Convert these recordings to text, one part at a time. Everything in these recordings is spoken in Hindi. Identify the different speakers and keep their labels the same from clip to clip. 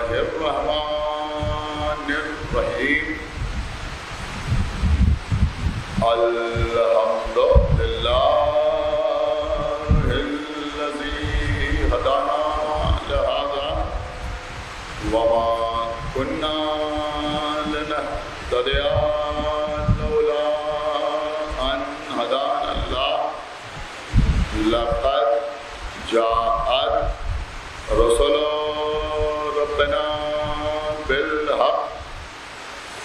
Speaker 1: बिस्मिल्लाहिर्रहमानिर्रहीम अल्हम्दुलिल्लाहिल्लज़ी हदाना लिहाज़ा वमा कुन्ना लिनहतदिया लौला अन हदानल्लाह लक़द जाअत रसूलु रब्बिना बिलहक़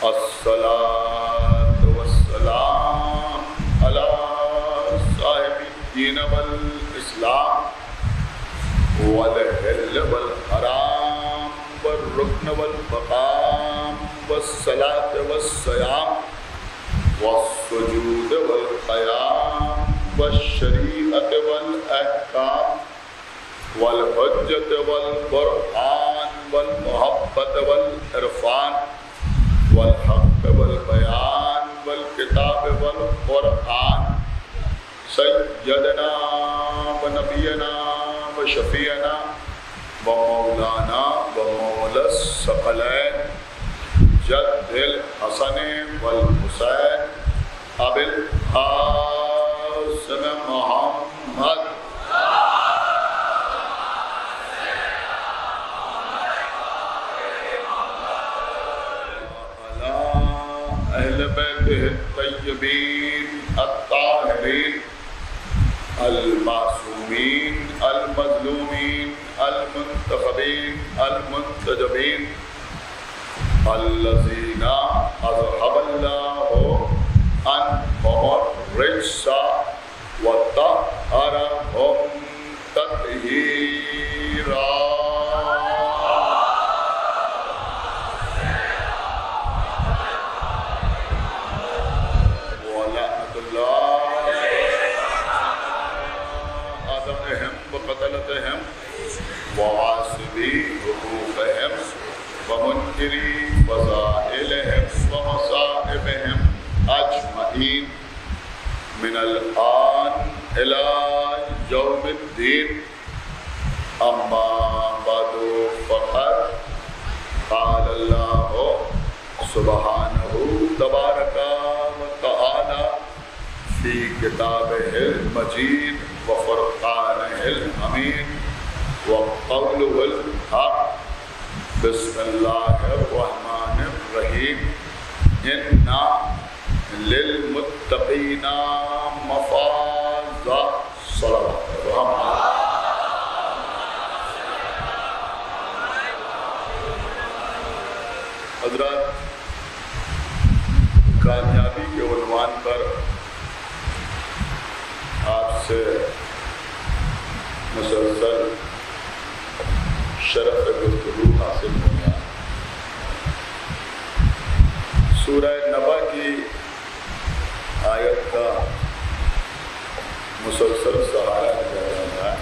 Speaker 1: अस्सलातु वस्सलाम अला साहिबिद्दीन वल इस्लाम वल हिल वल हराम वल रुक्न वल मक़ाम वस्सलात वस्सयाम वस्सुजूद वल क़याम वश्शरीअत वल अहकाम वल हुज्जत वल क़ुरआन वल मुहब्बत वल इरफान वल हक़ वल बयान वल किताब वल क़ुरआन सय्यदना व नबियना व शफ़ीअना व मौलाना व मौलस सकलैन जद्दिल हसन वल हुसैन अबिल क़ासिम मुहम्मद तय्यबीन अत्ताहिरीन अल-मासूमीन अल-मज़लूमीन अल-मुंतखबीन अल-मुंतजबीन अल्लज़ीना अज़हबल्लाहु अन्हुमुर रिज्सा व तह्हरहुम तत्हीरा। ववासिबी हुकूक़हिम वमुनकिरी फ़ज़ाइलिहिम वमसाइबिहिम अजमईन मिनल आन इला यौमिद्दीन अम्मा बअदु फ़क़द क़ाल अल्लाहु सुब्हानहु तबारक व तआला फ़ी किताबिहिल मजीद व फ़ुरक़ानिहिल हमीद व क़ौलुहुल हक़ बिस्मिल्लाहिर्रहमानिर्रहीम इन्ना लिलमुत्तक़ीना मफ़ाज़ा हज़रत कामयाबी के उन्वान पर आपसे मुसलसल शरफ गुफ्तगू हासिल हो गया। सूरह नबा की आयत का मुसलसल सहारा दिया जाता है।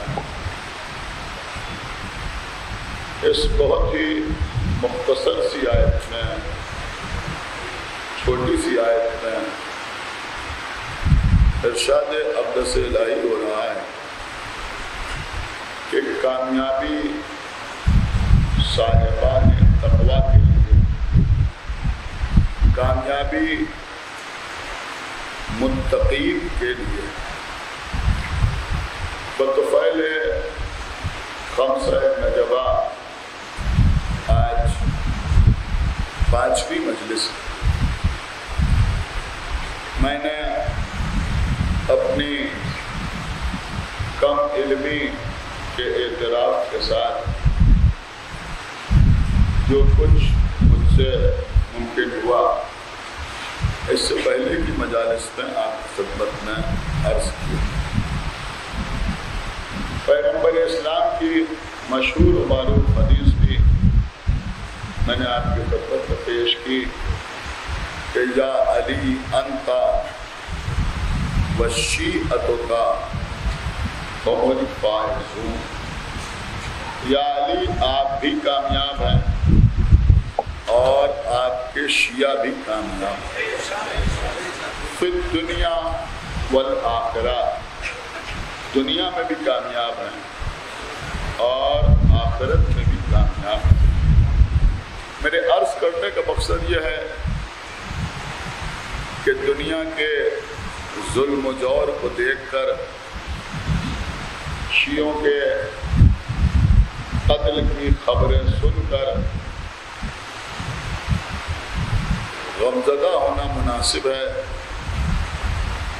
Speaker 1: इस बहुत ही मुख्तसर सी आयत में, छोटी सी आयत में इरशाद अक़दस इलाही हो रहा है कि कामयाबी साहिबान तक़वा के लिए, कामयाबी मुत्तक़ीन के लिए बतफ़ैल ख़म्सा नजबा आज 5वीं मजलिस। मैंने अपनी कम इल्मी के एतराफ़ के साथ जो कुछ मुझसे मुमकिन हुआ, इससे पहले की मजालिस में आपकी खिदमत में अर्ज़ की। पैगम्बर इस्लाम की मशहूर मारूफ हदीस भी मैंने आपकी खिदमत में पेश की कि या अली अंता वशीअतुका बहुल फाइज़ून, या अली आप भी कामयाब हैं और आपके शिया भी कामयाब हैं। फिर दुनिया वल आखिरा, दुनिया में भी कामयाब हैं और आखिरत में भी कामयाब हैं। मकसद यह है कि दुनिया के जुल्म जौर को देखकर, शियों के कत्ल की खबरें सुनकर गमज़दा होना मुनासिब है,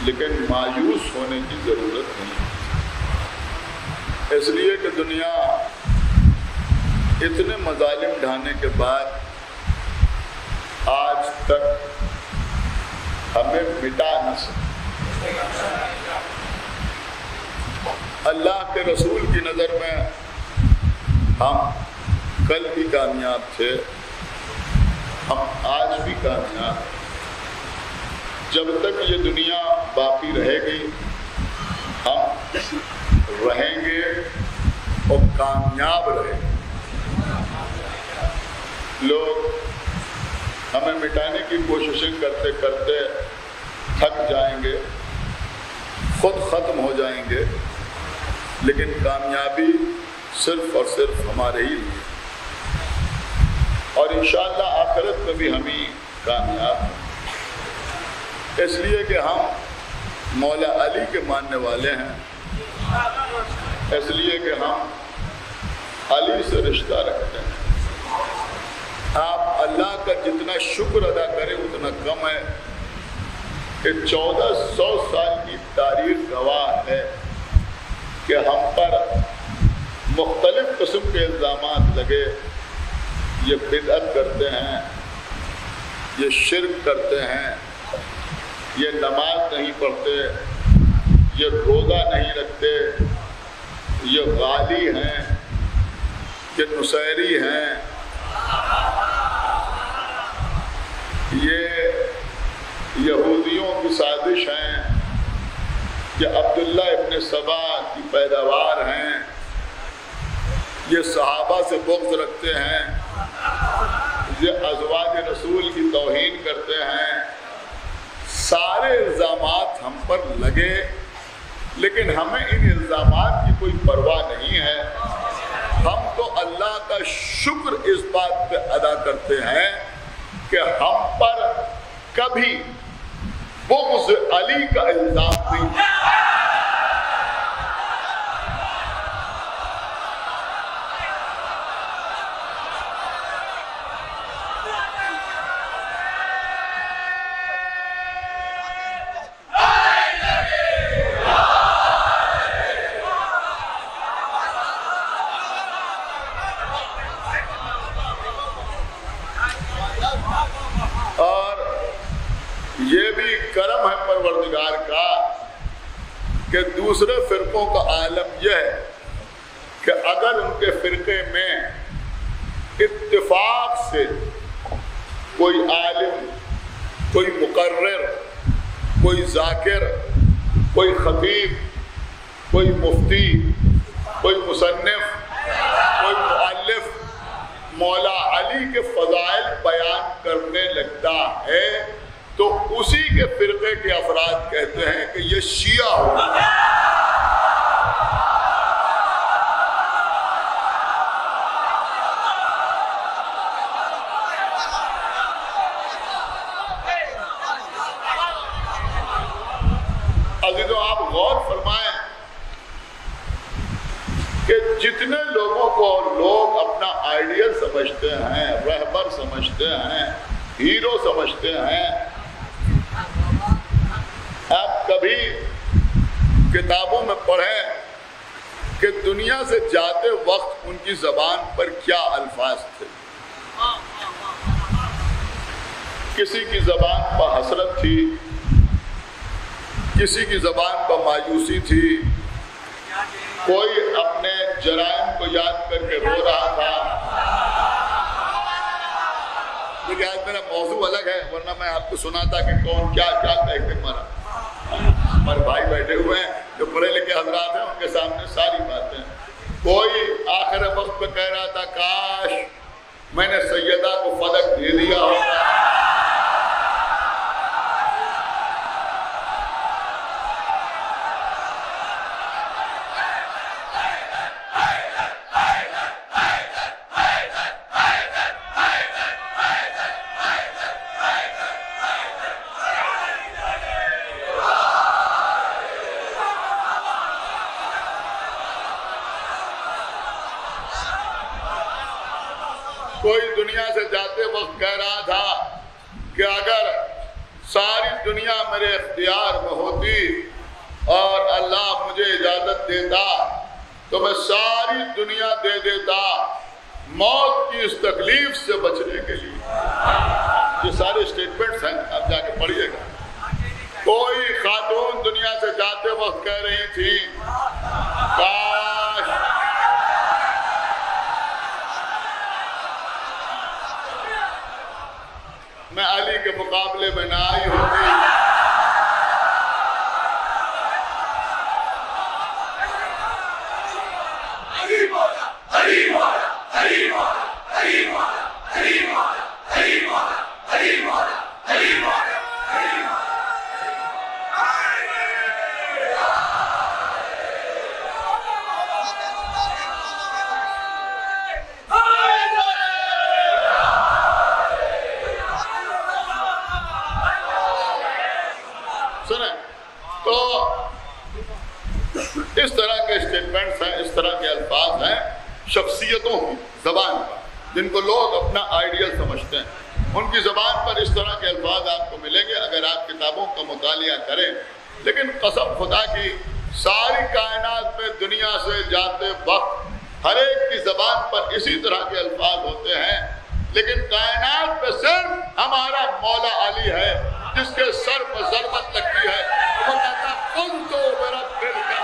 Speaker 1: लेकिन मायूस होने की ज़रूरत नहीं। इसलिए कि दुनिया इतने मज़ालिम ढाने के बाद आज तक हमें मिटा न सके। अल्लाह के रसूल की नज़र में हम कल भी कामयाब थे, हम आज भी कामयाब। जब तक ये दुनिया बाकी रहेगी हम रहेंगे और कामयाब रहेंगे। लोग हमें मिटाने की कोशिशें करते करते थक जाएंगे, खुद ख़त्म हो जाएंगे, लेकिन कामयाबी सिर्फ और सिर्फ हमारे ही लिए, और इंशाअल्लाह आखिरत में भी हम ही कामयाब हैं। इसलिए कि हम मौला अली के मानने वाले हैं, इसलिए कि हम अली से रिश्ता रखते हैं। आप अल्लाह का जितना शुक्र अदा करें उतना कम है कि 1400 साल की तारीख गवाह है कि हम पर मुख्तलिफ किस्म के इल्ज़ामात लगे। ये बिदअत करते हैं, ये शिर्क करते हैं, ये नमाज नहीं पढ़ते, ये रोज़ा नहीं रखते, ये गाली हैं, ये नुसैरी हैं, ये यहूदियों की साजिश हैं, ये अब्दुल्ला इब्न सबा की पैदावार हैं, ये सहाबा से बुग़्ज़ रखते हैं, ये अज़वाज रसूल की तौहीन करते हैं। सारे इल्ज़ामात हम पर लगे, लेकिन हमें इन इल्ज़ामात की कोई परवाह नहीं है। हम तो अल्लाह का शुक्र इस बात पे अदा करते हैं कि हम पर कभी बुग़्ज़ अली का इल्ज़ाम नहीं। करम है परवरदिगार का कि दूसरे फिरकों का आलम यह है कि अगर उनके फिरके में इत्तिफाक से कोई आलिम, कोई मुकर्रिर, कोई जाकिर, कोई खतीब, कोई मुफ्ती, कोई मुसन्निफ, कोई मुअल्लिफ मौला अली के फ़ज़ाइल बयान करने लगता है तो उसी के फिरके के अफराद कहते हैं कि ये शिया हो। अज़ीज़ों, आप गौर फरमाएं कि जितने लोगों को लोग अपना आइडियल समझते हैं, रहबर समझते हैं, हीरो समझते हैं, आप कभी किताबों में पढ़ें कि दुनिया से जाते वक्त उनकी ज़बान पर क्या अल्फाज थे। किसी की ज़बान पर हसरत थी, किसी की ज़बान पर मायूसी थी, कोई अपने जराइम को याद करके रो रहा था। लेकिन आज मेरा मौजू अलग है, वरना मैं आपको सुनाता कि कौन क्या क्या कह के मरा। हमारे भाई बैठे हुए हैं जो पढ़े लिखे हजरात हैं, उनके सामने सारी बातें। कोई आखिर वक्त पे कह रहा था काश मैंने सैयदा को फलक दे दिया होता। कोई दुनिया से जाते वक्त कह रहा था कि अगर सारी दुनिया मेरे इख्तियार में होती और अल्लाह मुझे इजाजत देता तो मैं सारी दुनिया दे देता मौत की इस तकलीफ से बचने के लिए। ये सारे स्टेटमेंट्स हैं, आप जाके पढ़िएगा। कोई खातून दुनिया से जाते वक्त कह रही थी काश मैं अली के मुकाबले में ना आई होती। इस तरह के स्टेटमेंट्स हैं, इस तरह के अल्फाज हैं शख्सियतों की ज़बान पर, जिनको लोग अपना आइडियल समझते हैं। उनकी ज़बान पर इस तरह के अल्फाज आपको मिलेंगे अगर आप किताबों का मुतालिया करें। लेकिन कसम खुदा की सारी कायनात में दुनिया से जाते वक्त हर एक की ज़बान पर इसी तरह के अल्फाज होते हैं, लेकिन कायनात में सिर्फ हमारा मौला अली है जिसके सर पर ज़रबत लगती है। वो कहता कुल तो मेरा दिल का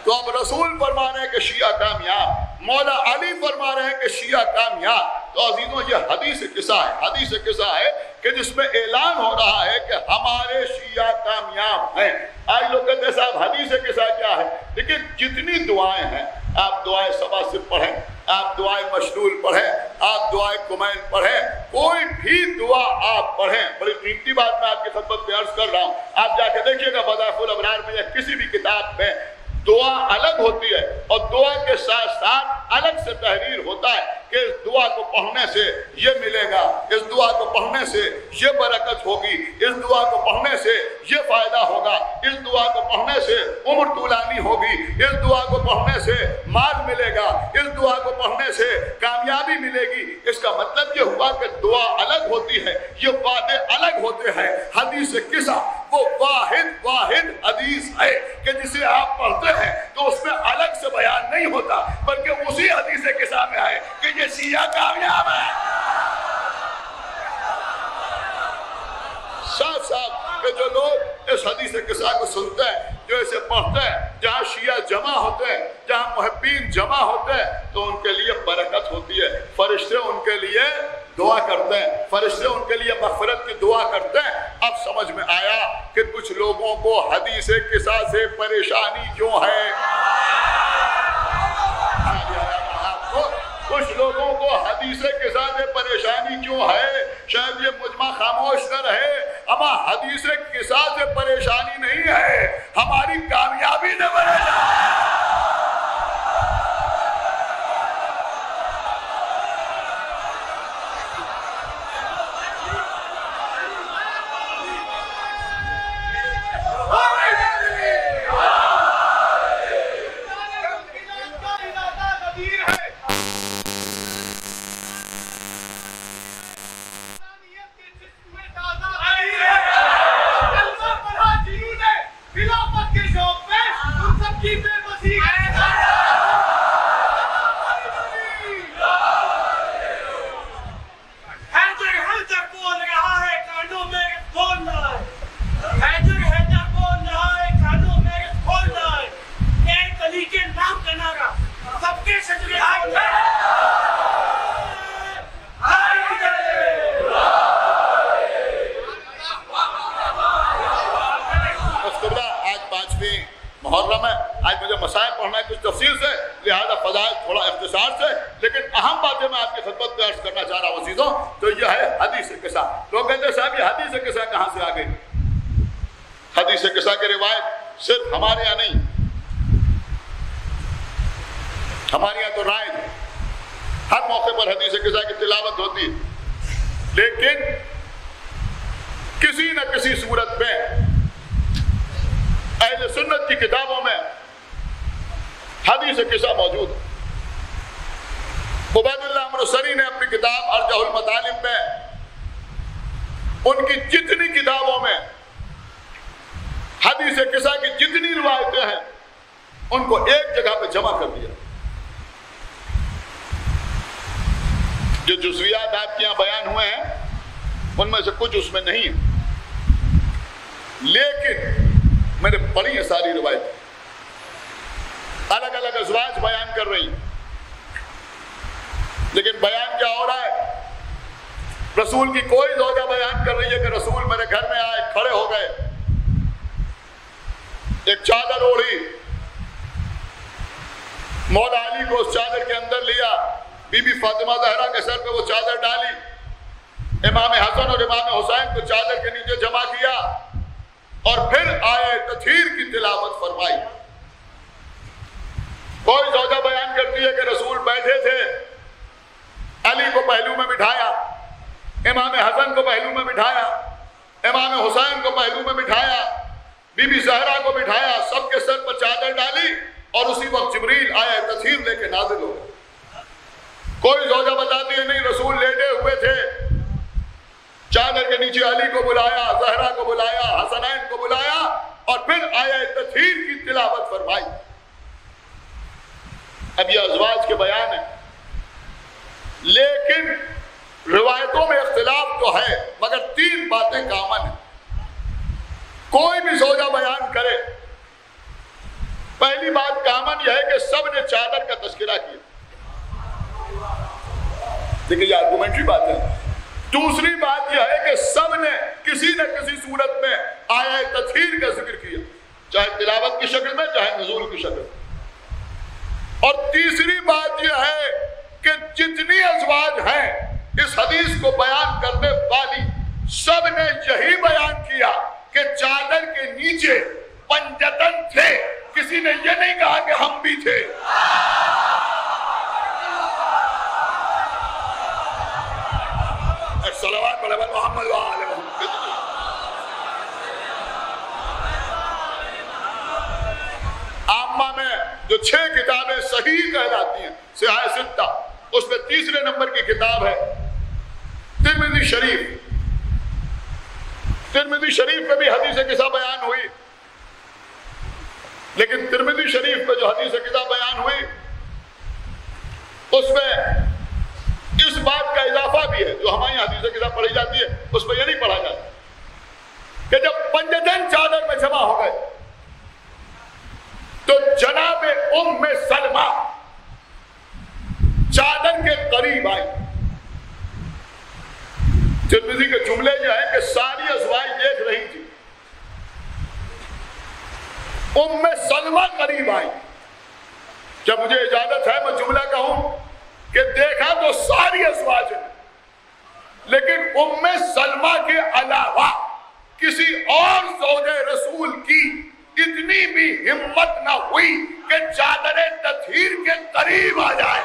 Speaker 1: तो अब रसूल फरमा रहे हैं कि शिया कामयाब, मौला अली फरमा रहे हैं कि शिया कामयाब। तो अजीजों ये हदीस किस्सा है, हदीस किस्सा है कि जिसमें ऐलान हो रहा है कि हमारे शिया कामयाब हैं। आज लोग कहते हैं साहब हदीस किस्सा क्या है? लेकिन जितनी दुआएं हैं, आप दुआएं सवासिब पढ़ें, आप दुआएं मशलूल पढ़ें, आप दुआएं कुमैन पढ़ें, कोई भी दुआ आप पढ़ें, बड़ी कीमती बात मैं आपकी खिदमत में अर्ज कर रहा हूं। आप जाके देखिएगा बदाइफुल अबरार में या किसी भी किताब में दुआ अलग होती है और दुआ के साथ साथ अलग से तहरीर होता है कि इस दुआ को पढ़ने से ये मिलेगा, इस दुआ को पढ़ने से ये बरकत होगी, इस दुआ को पढ़ने से ये फायदा होगा, इस दुआ को पढ़ने से उम्र तूलानी होगी, इस दुआ को पढ़ने से माल मिलेगा, इस दुआ को पढ़ने से कामयाबी मिलेगी। इसका मतलब ये हुआ कि दुआ अलग होती है, ये वादे अलग होते हैं। हदीस किस्सा वो वाहिद हदीस है कि जिसे आप पढ़ते हैं तो उसमें अलग से बयान नहीं होता, बल्कि उसी हदीस किस्सा में है कि ये शिया कामयाब है। साफ साफ कि जो लोग इस हदीस किस्सा को सुनते हैं, जो इसे पढ़ते हैं, जहाँ शिया जमा होते हैं, जहाँ मुहब्बीन जमा होते हैं, तो उनके लिए बरकत होती है। फरिश्ते उनके लिए दुआ करते हैं, फरिश्ते उनके लिए मग़फ़िरत की दुआ करते हैं। अब समझ में आया कि कुछ लोगों को हदीस किस्सा से परेशानी क्यों है। कुछ लोगों को हदीस किस्सा से परेशानी क्यों है? शायद ये मुजमा खामोश न रहे, अमा हदीस किस्सा से परेशानी नहीं है, हमारी कामयाबी न बने। मुहर्रम है, आज मुझे मसाइल पढ़ना है कुछ तफसील से, लिहाजा फज़ाइल थोड़ा इख्तिसार से, लेकिन अहम बातें मैं आपकी खिदमत में अर्ज करना चाह रहा हूँ अज़ीज़ों। तो यह है हदीस किस्सा। लोग कहते हैं साहब ये हदीस किस्सा कहाँ से आ गई? हदीस किस्सा की रिवायत सिर्फ हमारे यहाँ नहीं, हमारे यहाँ तो राय हर मौके पर हदीस किस्सा की तिलावत होती, लेकिन किसी न किसी सूरत में अहले सुन्नत की किताबों में हदीस किस्सा मौजूद है। उबैदुल्लाह अमरुसरी ने अपनी किताब अर्जहुल मतालिब में उनकी जितनी किताबों में हदीस किस्सा की जितनी रिवायतें हैं उनको एक जगह पे जमा कर दिया। जो जुज़वियात आपके यहाँ बयान हुए हैं उनमें से कुछ उसमें नहीं है, लेकिन मैंने पढ़ी है सारी रिवायत, अलग अलग अज़वाज बयान कर रही, लेकिन बयान क्या हो रहा है? रसूल की कोई ज़ौजा बयान कर रही है कि रसूल मेरे घर में आए, खड़े हो गए, एक चादर ओढ़ी, मौला अली को उस चादर के अंदर लिया, बीबी फातिमा ज़हरा के सर पे वो चादर डाली, इमाम हसन और इमाम हुसैन को चादर के नीचे जमा किया और फिर आए तथहीर की तिलावत फरमाई। कोई ज़ौजा बयान करती है कि रसूल बैठे थे, अली को पहलू में बिठाया, इमाम हसन को पहलू में बिठाया, इमाम हुसैन को पहलू में बिठाया, बीबी ज़हरा को बिठाया, सबके सर पर चादर डाली और उसी वक्त जिब्रील आया तथहीर लेके नाज़िल हो गए। कोई ज़ौजा बताती है नहीं, रसूल लेटे हुए थे, चादर के नीचे अली को बुलाया, ज़हरा को बुलाया, हसनैन को बुलाया और फिर आया तथहीर की तिलावत फरमाई। अब ये अज़वाज के बयान है, लेकिन रिवायतों में इख्तिलाफ तो है, मगर तीन बातें कामन है। कोई भी ज़ौजा बयान करे, पहली बात कामन यह है कि सब ने चादर का तज़किरा किया। देखिए यार तीसरी बात यह है कि सब ने किसी न किसी सूरत में आया तत्हीर का जिक्र किया, चाहे तिलावत की शक्ल में चाहे नुज़ूल की शक्ल में। और तीसरी बात यह है कि जितनी अज़वाज हैं इस हदीस को बयान करने वाली सब ने यही बयान किया कि चादर के नीचे पंजतन थे, किसी ने यह नहीं कहा कि हम भी थे। सल्लल्लाहु अलैहि मोहम्मद व आले मोहम्मद। आम्मा में जो 6 किताबें सही कहलाती हैं सिहाह सित्ता, उसमें तीसरे नंबर की किताब है तिरमिज़ी शरीफ। तिरमिज़ी शरीफ में भी हदीस किसा बयान हुई, लेकिन तिरमिज़ी शरीफ में जो हदीस किसा बयान हुई उसमें इस बात का इजाफा भी है, जो हमारे यहाँ हदीस किताब पढ़ी जाती है उसमें यह नहीं पढ़ा जाता कि जब पंजतन चादर में जमा हो गए तो जनाब उम्मे सलमा चादर के करीब आई। तिरमिज़ी के जुमले जो है कि सारी अज़वाज देख रही थी, उम्मे सलमा करीब आई। जब मुझे इजाजत है मैं जुमला कहूं कि देखा तो सारी अज़वाज ने, लेकिन उम्मे सलमा के अलावा किसी और ज़ौजे रसूल की इतनी भी हिम्मत ना हुई कि चादर तत्हीर के करीब आ जाए।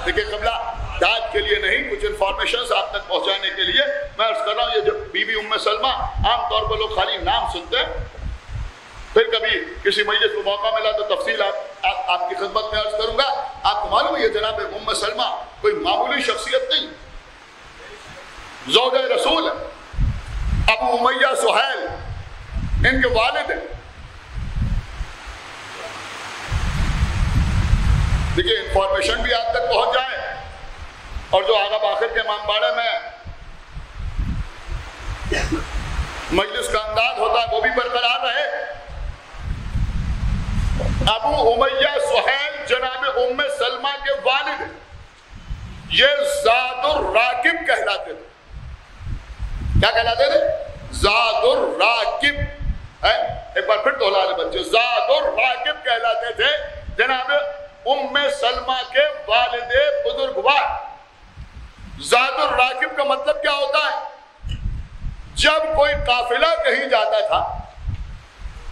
Speaker 1: देखिए कबला दाद के लिए नहीं, कुछ इंफॉर्मेशन आप तक पहुंचाने के लिए मैं अर्ज कर रहा हूँ। ये जो बीबी उम्मे सलमा, आमतौर पर लोग खाली नाम सुनते हैं, फिर कभी किसी मजलिस को मौका मिला तो तफसील आपकी खिदमत में अर्ज करूंगा। आपको मालूम है ये जनाब उम्मे सलमा कोई मामूली शख्सियत नहीं, ज़ौजे रसूल है। अबू उमैया सुहैल इनके वालिद हैं। देखिए इंफॉर्मेशन भी आप तक पहुंच जाए और जो आगा आखिर के इमामबाड़े में मजलिस का अंदाज होता है वो भी बरकरार रहे। अबू उमैया सुहैल जनाब उम्मे सलमा के वालिद, ये ज़ादुर राकिब कहलाते थे। क्या कहलाते थे? ज़ादुर राकिब। एक बार फिर दोहरा ले बच्चे, ज़ादुर राकिब कहलाते थे जनाब उम्मे सलमा के वालिदे बुजुर्गवार। ज़ादुर राकिब का मतलब क्या होता है? जब कोई काफिला कहीं जाता था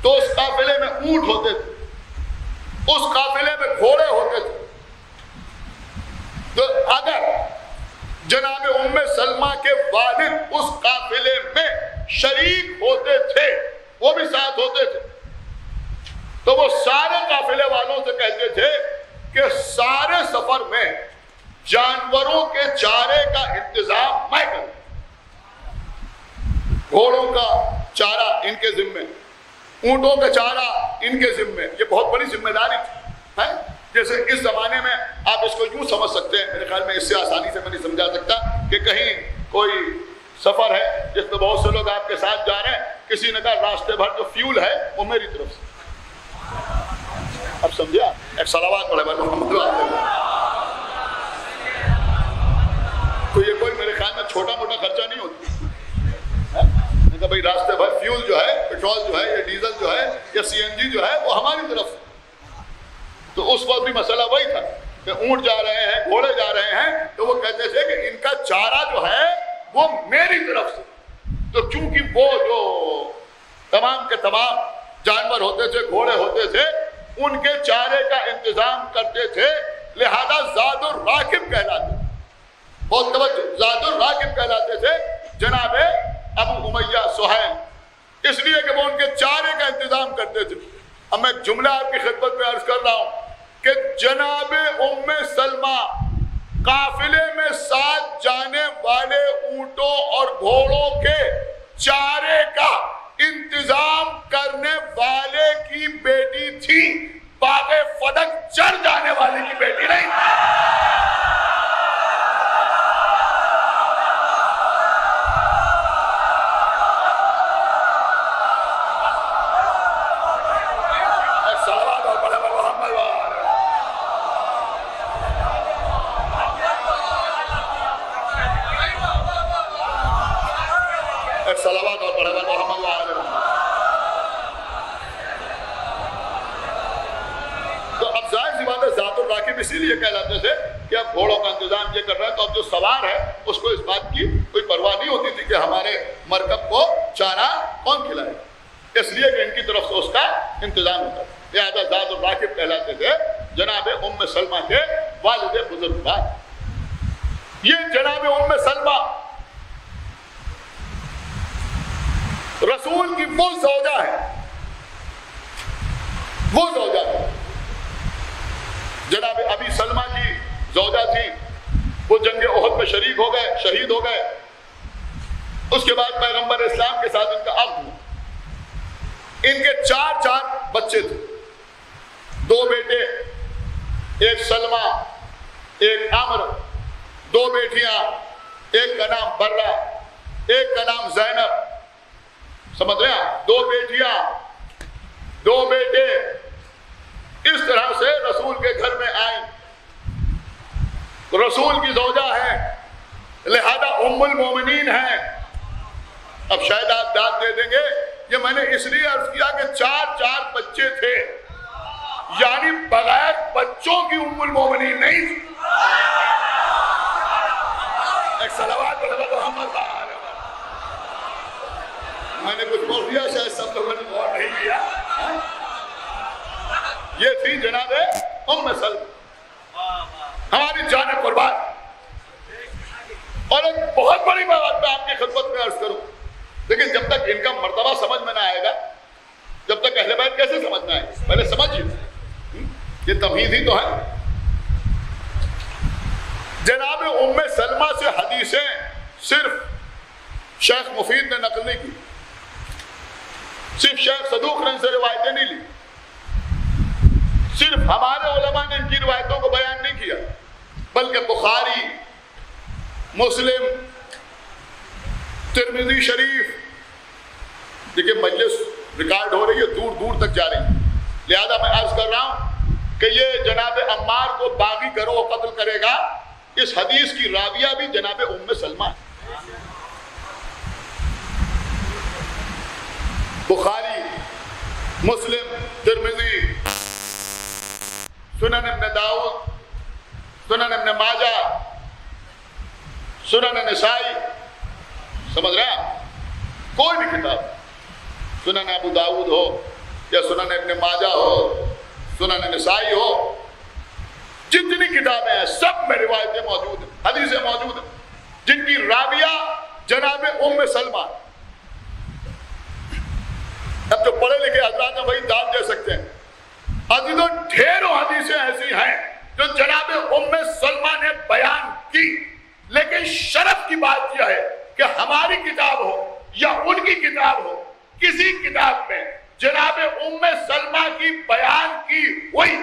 Speaker 1: तो उस काफिले में ऊंट होते थे, उस काफिले में घोड़े होते थे। तो अगर जनाब उम्मे सलमा के वालिद उस काफिले में शरीक होते थे, वो भी साथ होते थे, तो वो सारे काफिले वालों से कहते थे कि सारे सफर में जानवरों के चारे का इंतजाम मैं करूं। घोड़ों का चारा इनके जिम्मे, ऊंटों का चारा इनके जिम्मे। ये बहुत बड़ी जिम्मेदारी थी, है? जैसे इस जमाने में आप इसको यूं समझ सकते हैं, मेरे ख्याल में इससे आसानी से मैं नहीं समझा सकता कि कहीं कोई सफर है जिसमें बहुत से लोग आपके साथ जा रहे हैं, किसी ने कहा रास्ते भर जो फ्यूल है वो मेरी तरफ से। अब समझिए, एक सलावत पढ़े तो ये कोई मेरे ख्याल में छोटा मोटा खर्चा नहीं होता। भाई रास्ते भर फ्यूल जो है, पेट्रोल जो है, या डीजल जो है, या सीएनजी जो है, वो हमारी तरफ से। तो उस वक्त भी मसला वही था कि ऊंट जा रहे हैं, घोड़े जा रहे हैं, तो वो कहते थे कि इनका चारा जो है वो मेरी तरफ से। तो चूंकि वो जो तमाम के तमाम जानवर होते थे, घोड़े होते थे, उनके चारे का इंतजाम करते थे, लिहाजा ज़ादुर राकिब कहलाते, बहुत तवज्जो, ज़ादुर राकिब कहलाते थे जनाबे अबू उमैया सुहैल, इसलिए कि वो उनके चारे का इंतजाम करते थे। अब मैं जुमला आपकी खिदमत में अर्ज कर रहा हूं कि जनाबे उम्मे सलमा काफिले में साथ जाने वाले ऊंटों और घोड़ों के चारे का इंतजाम करने वाले की बेटी थी, बागे फदक चढ़ जाने वाले की बेटी नहीं। राकिब इसीलिए कहलाते थे कि अब घोड़ों का इंतजाम ये कर रहा है, तो अब जो सवार है उसको इस बात की कोई परवाह नहीं होती थी कि हमारे मरकब को चारा कौन खिलाए, इसलिए कि इनकी तरफ से उसका इंतजाम होता था। लिहाजा ज़ाद और राकिब कहलाते थे जनाब उम्मे सलमा के वालिद बुजुर्ग। ये जनाब उम्मे सलमा रसूल की वो ज़ौजा है, वो ज़ौजा है। जनाब अबी सलमा की ज़ौजा थी, वो जंग ओहद में शरीक हो गए, शहीद हो गए। उसके बाद पैगंबर इस्लाम के साथ इनका अक़्द हुआ। इनके चार बच्चे थे, 2 बेटे, एक सलमा, एक अमर, 2 बेटियां, एक का नाम बर्रा, एक का नाम ज़ैनब। समझ रहे हैं? 2 बेटियां, 2 बेटे, इस तरह से रसूल के घर में आई। रसूल की ज़ौजा है, लिहाजा उम्मुल मोमिनीन है। अब शायद आप दाद दे देंगे, ये मैंने इसलिए अर्ज किया कि 4 बच्चे थे, यानी बगैर बच्चों की उम्मुल मोमिनीन नहीं थी। एक सलावत मैंने कुछ बोल दिया, शायद सब लोगों ने गौर नहीं किया। ये थी जनाबे उम्मे सलमा, हमारी जान कुर्बान। और एक बहुत बड़ी बात मैं आपकी खिदमत में अर्ज करूं, लेकिन जब तक इनका मर्तबा समझ में ना आएगा, जब तक अहले बैत कैसे समझ में आएगा, पहले समझिए, ये तमहीद ही तो है। जनाब उम्मे सलमा से हदीसें सिर्फ शेख मुफीद ने नकल नहीं की, सिर्फ शेख सदूक ने इनसे रिवायतें नहीं ली, सिर्फ हमारे उलमा ने इनकी रिवायतों को बयान नहीं किया, बल्कि बुखारी, मुस्लिम, तिरमिज़ी शरीफ, देखिए मजलिस रिकॉर्ड हो रही है, दूर दूर तक जा रही है। लिहाजा मैं अर्ज कर रहा हूं कि ये जनाब अम्मार को बागी करो कत्ल करेगा, इस हदीस की राविया भी जनाब उम्मे सलमा है। बुखारी, मुस्लिम, तिरमिज़ी, सुनन इब्न दाऊद, सुनन इब्न माजा, सुनन निसाई, समझ रहे हैं? कोई भी किताब, सुनन अबू दाऊद हो या सुनन इब्न माजा हो, सुनन निसाई हो, जितनी किताबें हैं सब में रिवायतें मौजूद हैं, हदीसें मौजूद हैं, जिनकी राविया जनाब उम्मे सलमा। अब जो पढ़े लिखे हजरात हैं वही दाद दे सकते हैं। अजीजों, ढेरों हदीसें ऐसी हैं जो जनाब उम्मे सलमा ने बयान की, लेकिन शर्फ की बात यह है कि हमारी किताब हो या उनकी किताब हो, किसी किताब में जनाब उम्मे सलमा की बयान की हुई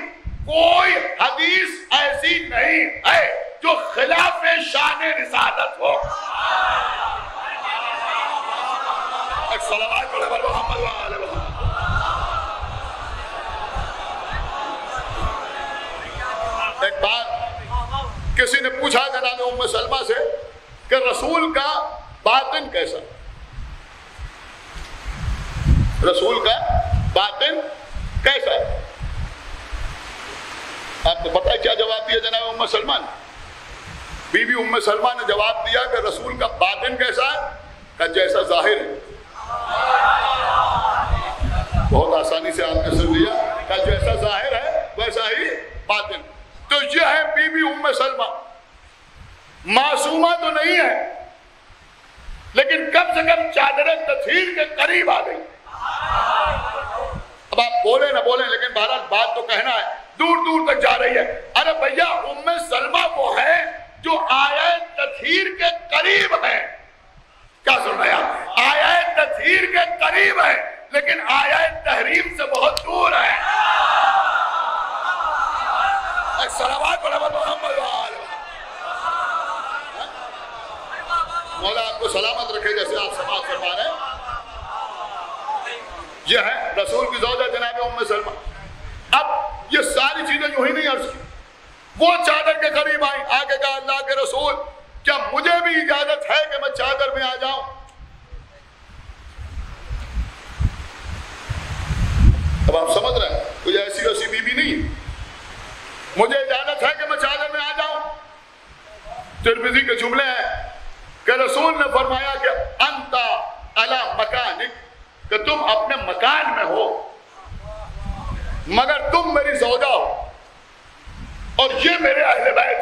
Speaker 1: कोई हदीस ऐसी नहीं है जो खिलाफ शान रिसालत हो। एक बार किसी ने पूछा जनाब उम्मे सलमा से कि रसूल का बातिन कैसा, रसूल का बातिन कैसा है? आपको पता है क्या जवाब दिया जनाब उम्मे सलमा ने? बीबी उम्मे सलमा ने जवाब दिया कि रसूल का बातिन कैसा है? का जैसा जाहिर है। बहुत आसानी से आपने सुन लिया, का जैसा जाहिर है वैसा ही बातिन। तो ये है बीबी उम्मे सलमा। मासूमा तो नहीं है, लेकिन कम से कम चादर तथहीर के करीब आ गई। अब आप बोले ना बोले, लेकिन बहरहाल बात तो कहना है, दूर दूर तक जा रही है। अरे भैया, उम्मे सलमा वो है जो आयत तथहीर के करीब है। क्या सुन रहे हैं? आयत तथहीर के करीब है, लेकिन आयत तहरीम से बहुत दूर है। मौला आपको सलामत रखे, जैसे आप समाज फरमा रहे हैं। यह है रसूल की ज़ौजा जनाब उम्मे सलमा। अब ये सारी चीजें यूं ही नहीं अर्ज की, वो चादर के करीब आई, आगे कहा अल्लाह के रसूल, क्या मुझे भी इजाजत है कि मैं चादर में आ जाऊं? अब आप समझ रहे हैं, कोई ऐसी वैसी बीबी नहीं, मुझे इजाजत है कि मैं चादर में आ जाऊं? तिरमिज़ी के जुमले हैं कि रसूल ने फरमाया कि अंता अला मकानिक, कि तुम अपने मकान में हो मगर तुम मेरी ज़ौजा हो और ये मेरे अहले बैत।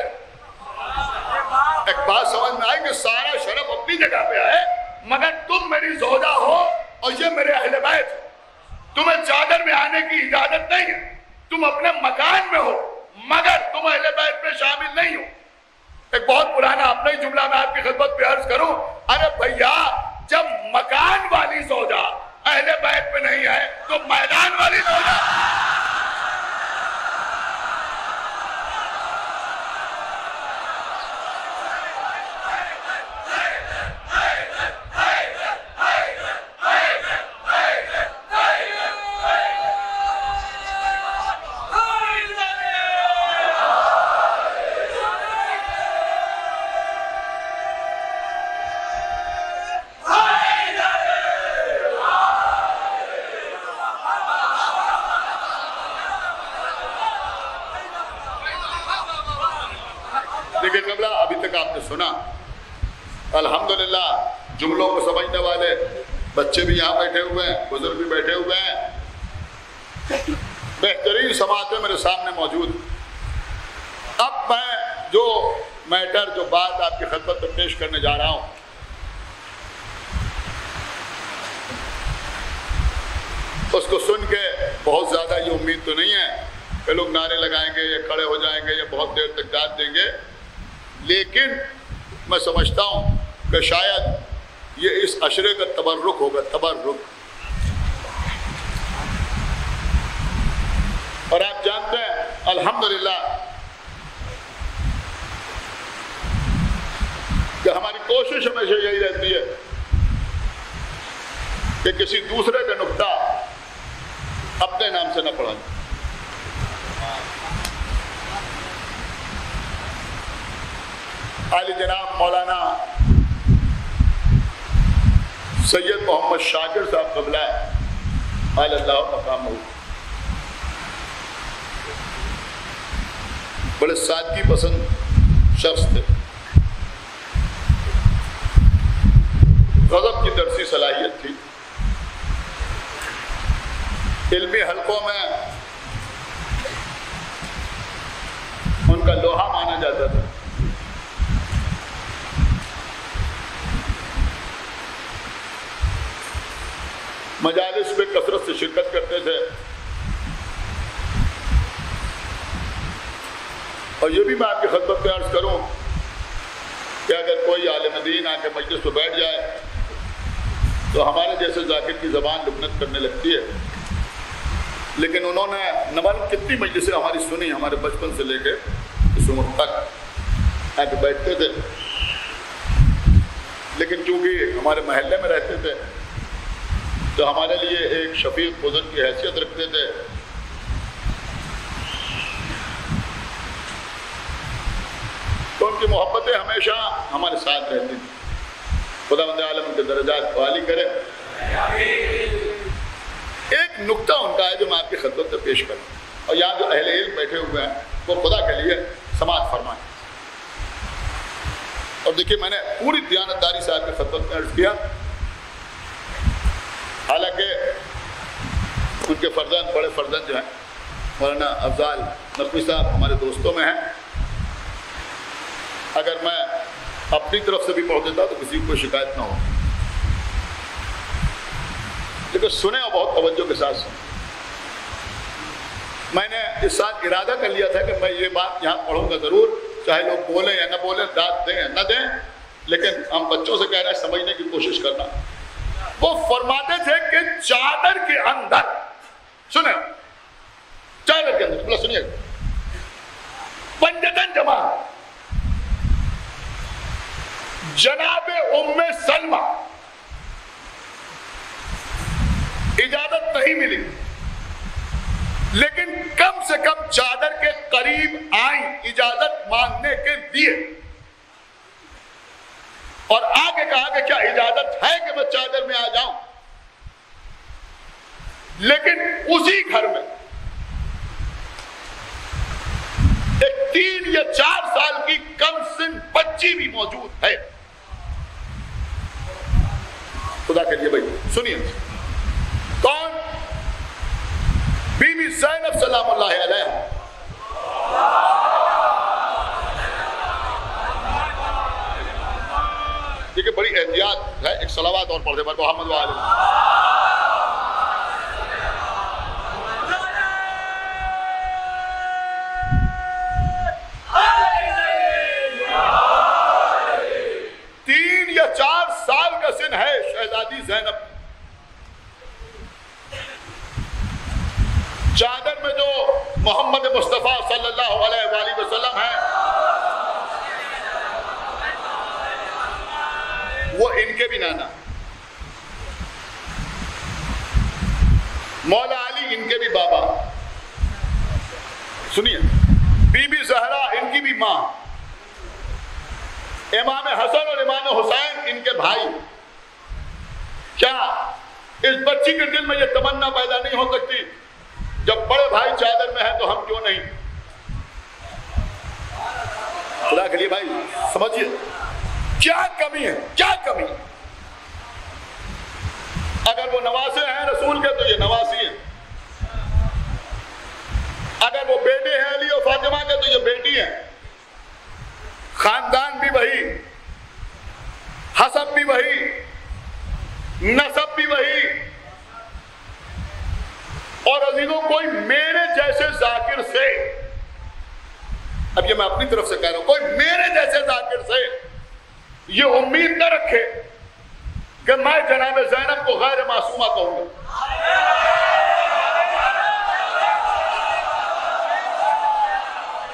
Speaker 1: एक बात समझ में आई कि सारा शरफ अपनी जगह पे है, मगर तुम मेरी ज़ौजा हो और ये मेरे अहले बैत। तुम्हें चादर में आने की इजाजत नहीं है, तुम अपने मकान में हो मगर तुम अहले बैत में शामिल नहीं हो। एक बहुत पुराना अपना ही जुमला मैं आपकी खिदमत पे अर्ज करूं, अरे भैया जब मकान वाली ज़ौजा अहले बैत में नहीं है तो मैदान वाली ज़ौजा। अभी तक आपने सुना, अल्हम्दुलिल्लाह जुमलों को समझने वाले बच्चे भी यहाँ बैठे हुए हैं, बुजुर्ग भी बैठे हुए हैं, बेहतरीन समातें मेरे सामने मौजूद। अब मैं जो मैटर, जो बात आपकी खिदमत में पेश करने जा रहा हूँ, उसको सुन के बहुत ज़्यादा ये उम्मीद तो नहीं है कि लोग नारे लगाएंगे या खड़े हो जाएंगे या बहुत देर तक दाद देंगे, लेकिन मैं समझता हूँ कि शायद ये इस अशरे का तबर्रुक होगा, तबर्रुक। और आप जानते हैं अल्हम्दुलिल्लाह कि हमारी कोशिश हमेशा यही रहती है कि किसी दूसरे का नुक्ता अपने नाम से न पढ़ाएं। आली जनाब मौलाना सैयद मोहम्मद शाकिर साहब क़िबला अल्लाह मक़ामहू बड़े सादगी पसंद शख्स थे, गज़ब की दरसी सलाहियत थी, इल्मी हलकों में उनका लोहा माना जाता था। मजालिस में कसरत से शिरकत करते थे। और ये भी मैं आपकी खिदमत में अर्ज करूं कि अगर कोई आलिम दीन आके मजलिस पर बैठ जाए तो हमारे जैसे जाकिर की ज़बान लुकनत करने लगती है, लेकिन उन्होंने न मालूम कितनी मजलिसें हमारी सुनी, हमारे बचपन से लेके इस उम्र तक आके बैठते थे। लेकिन चूँकि हमारे महल्ले में रहते थे तो हमारे लिए एक शफीक बुजुर्ग की हैसियत रखते थे। तो उनकी मोहब्बतें हमेशा हमारे साथ रहती थी। खुदावंद आलम के दर्जात को आली करे। एक नुक्ता उनका है जो मैं आपकी खिदमत में पेश करूँ, और यहाँ जो अहले इल्म बैठे हुए हैं वो खुदा के लिए समाअत फरमाएं। और देखिए मैंने पूरी दयानतदारी से आपकी खिदमत में अर्ज किया, हालांकि उनके फर्जंद, बड़े फर्जंद जो हैं मौलाना अफजाल नकवी साहब हमारे दोस्तों में हैं। अगर मैं अपनी तरफ से भी पढ़ देता तो किसी को शिकायत ना हो, लेकिन सुने और बहुत तवज्जो के साथ सुने। मैंने इस साल इरादा कर लिया था कि मैं ये बात यहाँ पढ़ूंगा ज़रूर, चाहे लोग बोलें या ना बोलें, दाद दें या न दें, लेकिन हम बच्चों से कह रहे हैं समझने की कोशिश करना। वो फरमाते थे कि चादर के अंदर, सुने, चादर के अंदर, बोला सुनिए, पंजतन जमा जनाबे उम्मे सलमा इजाजत नहीं मिली, लेकिन कम से कम चादर के करीब आई इजाजत मांगने के लिए। और आगे कहा कि क्या इजाजत है कि मैं चादर में आ जाऊं, लेकिन उसी घर में 3 या 4 साल की कम सिन बच्ची भी मौजूद है। खुदा के लिए भाई सुनिए, कौन? बीबी ज़ैनब सलामुल्लाह अलैहा। देखिए बड़ी एहतियात है, एक सलावत और पढ़ दे मोहम्मद वाले। है शहजादी ज़ैनब, चादर में जो मोहम्मद मुस्तफ़ा सल्लल्लाहु अलैहि वसल्लम है वो इनके भी नाना, मौला अली इनके भी बाबा। सुनिए, बीबी ज़हरा इनकी भी माँ, इमाम हसन और इमाम हुसैन इनके भाई। क्या इस बच्ची के दिल में यह तमन्ना पैदा नहीं हो सकती, जब बड़े भाई चादर में है तो हम क्यों नहीं? खुदा के लिए भाई समझिए क्या कमी है, क्या कमी है। अगर वो नवासे हैं रसूल के तो ये नवासी हैं, अगर वो बेटे हैं अली और फातिमा के तो ये बेटी हैं। खानदान भी वही, हसब भी वही, नसब भी वही। और अजीजों, कोई मेरे जैसे जाकिर से, अब ये मैं अपनी तरफ से कह रहा हूं, कोई मेरे जैसे जाकिर से ये उम्मीद न रखे कि मैं जनाब ज़ैनब को गैर मासूमा कहूंगा।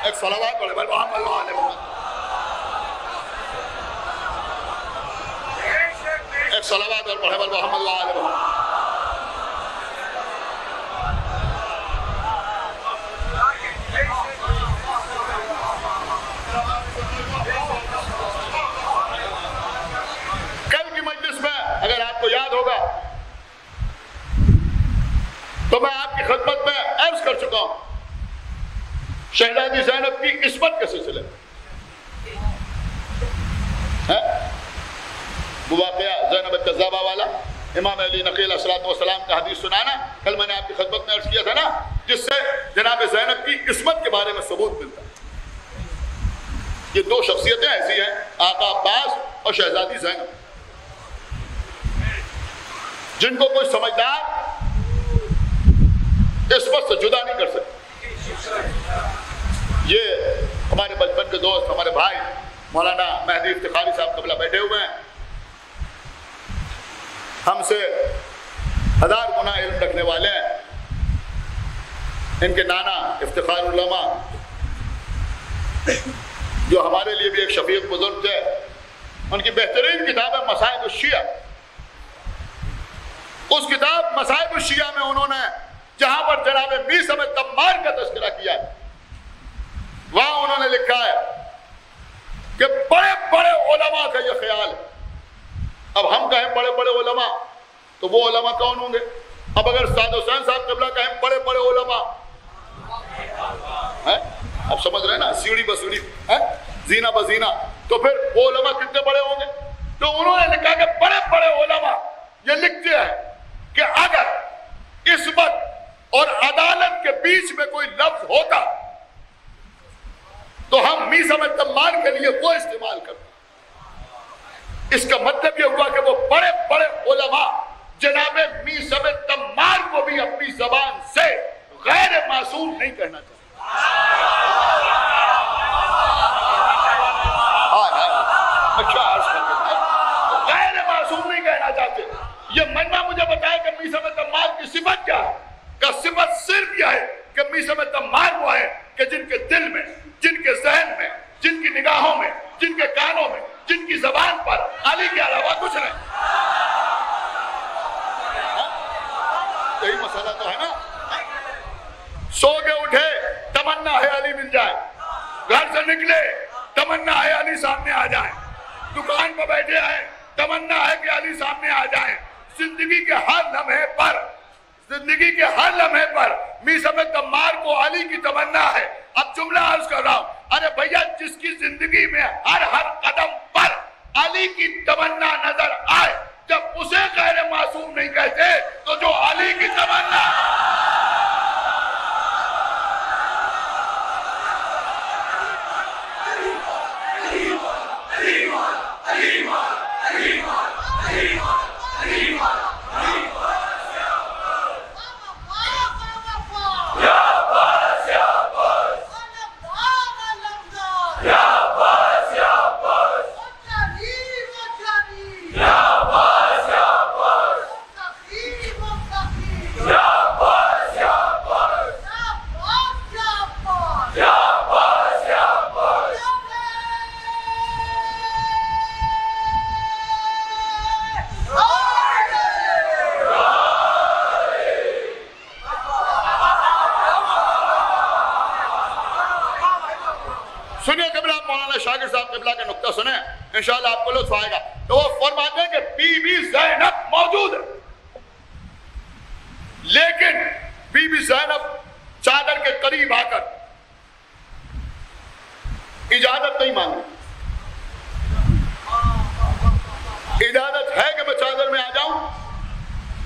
Speaker 1: एक सलावत पढ़े भाई मोहम्मद वाले मोहम्मद, एक सलावत और पढ़े भाई मोहम्मद वाले मोहम्मद। अगर आपको याद होगा तो मैं आपकी खिदमत में अर्ज कर चुका हूं, शहजादी ज़ैनब की इस्मत के सिलसिले में वो वाक़या ज़ैनब कज़्ज़ाबा वाला, इमाम अली नक़ी अलैहिस्सलाम का हदीस सुनाना, कल मैंने आपकी खिदमत में अर्ज किया था ना, जिससे जनाब ज़ैनब की इस्मत के बारे में सबूत मिलता है। ये दो शख्सियतें ऐसी हैं, आका अब्बास और शहजादी ज़ैनब, जिनको कोई समझदार इस्मत से जुदा नहीं कर सकता। ये हमारे बचपन के दोस्त, हमारे भाई मौलाना मेहदी इफ्तिखारी साहब कबला बैठे हुए हैं, हमसे 1000 गुना इल्म रखने वाले हैं। इनके नाना इफ्तिखार उलमा, जो हमारे लिए भी एक शफीक बुजुर्ग थे, उनकी बेहतरीन किताब है मसाइब शिया। उस किताब मसाइब शिया में उन्होंने जहां पर जनाब मीर समेत तम्मार का तज़किरा किया है, वहां उन्होंने लिखा है कि बड़े बड़े उलमा का यह ख्याल है। अब हम कहें बड़े बड़े उलमा तो वो उलमा कौन होंगे? अब अगर साद हुसैन साहब क़िबला कहें बड़े बड़े उलमा है, अब समझ रहे हैं ना, सीढ़ी ब सीढ़ी है, जीना ब जीना, तो फिर वो उलमा कितने बड़े होंगे? तो उन्होंने लिखा कि बड़े बड़े उलमा ये लिखते हैं कि अगर इस्मत और अदालत के बीच में कोई लफ्ज होता तो हम मीर समेत तम्मार के लिए वो इस्तेमाल करते। इसका मतलब यह हुआ कि वो बड़े बड़े उलमा जनाब मीर समेत तम्मार को भी अपनी जबान से गैर मासूम नहीं कहना चाहते। गैर मासूम नहीं कहना चाहते। ये मन्ना मुझे बताया कि मीर समेत तम्मार की सिफत क्या है? का सिफत सिर्फ यह है कि मीर समेत तम्मार वो है कि जिनके दिल में, जिनके जहन में, जिनकी निगाहों में, जिनके कानों में, जिनकी जबान पर अली के अलावा कुछ नहीं। यही मसला तो है ना। सो के उठे तमन्ना है अली मिल जाए, घर से निकले तमन्ना है अली सामने आ जाए, दुकान पर बैठे हैं तमन्ना है कि अली सामने आ जाए। जिंदगी के हर लम्हे पर, जिंदगी के हर लम्हे पर मीर समेत तम्मार को अली की तमन्ना है। अब जुमला अर्ज कर रहा हूं, जिंदगी में हर हर कदम पर अली की तमन्ना नजर आए, जब उसे गैर मासूम नहीं कहते तो जो अली की तमन्ना शागिर साहब क़िबला का नुक्ता सुने, इंशाअल्लाह आपको लुत्फ आएगा। तो वो फरमाते हैं कि बीबी ज़ैनब मौजूद है, लेकिन बीबी ज़ैनब चादर के करीब आकर इजाजत नहीं मांगी। इजाजत है कि मैं चादर में आ जाऊं?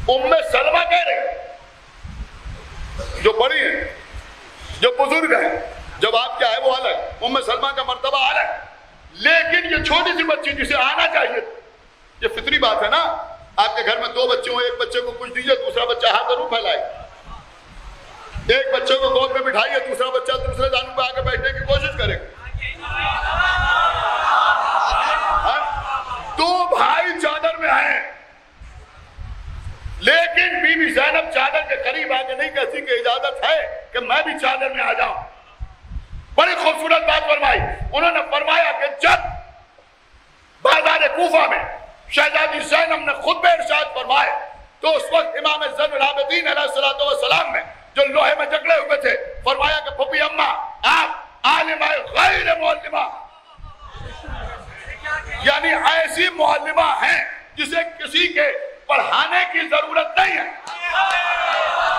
Speaker 1: उम्मे सलमा कह रही, जो बड़ी है, जो बुजुर्ग है, जवाब क्या है वो अलग, उम्मे सलमा का मर्तबा अलग, लेकिन ये छोटी सी बच्ची जिसे आना चाहिए, ये फितरी बात है ना। आपके घर में 2 बच्चे हो, एक बच्चे को कुछ दीजिए, दूसरा बच्चा हाथ जरूर फैलाए, एक बच्चे को गोद में बिठाइए, दूसरा बच्चा दूसरे दानों पे आकर बैठने की कोशिश करेगा। 2 भाई चादर में आए, लेकिन बीबी ज़ैनब चादर के करीब आके नहीं कहती कि इजाजत है कि मैं भी चादर में आ जाऊं। बड़ी खूबसूरत बात फरमाई उन्होंने, फरमाया कि जब बाजार कूफा में शहजादी ज़ैनब ने खुतबे इरशाद फरमाए, तो उस वक्त इमाम ज़ैनुल आबिदीन अलैहिस्सलातु वस्सलाम ने जो लोहे में जकड़े हुए थे, फरमाया कि फूफी अम्मा आप आलिमा गैर मुअल्लिमा, यानी ऐसी मुअल्लिमा हैं जिसे किसी के पढ़ाने की जरूरत नहीं है,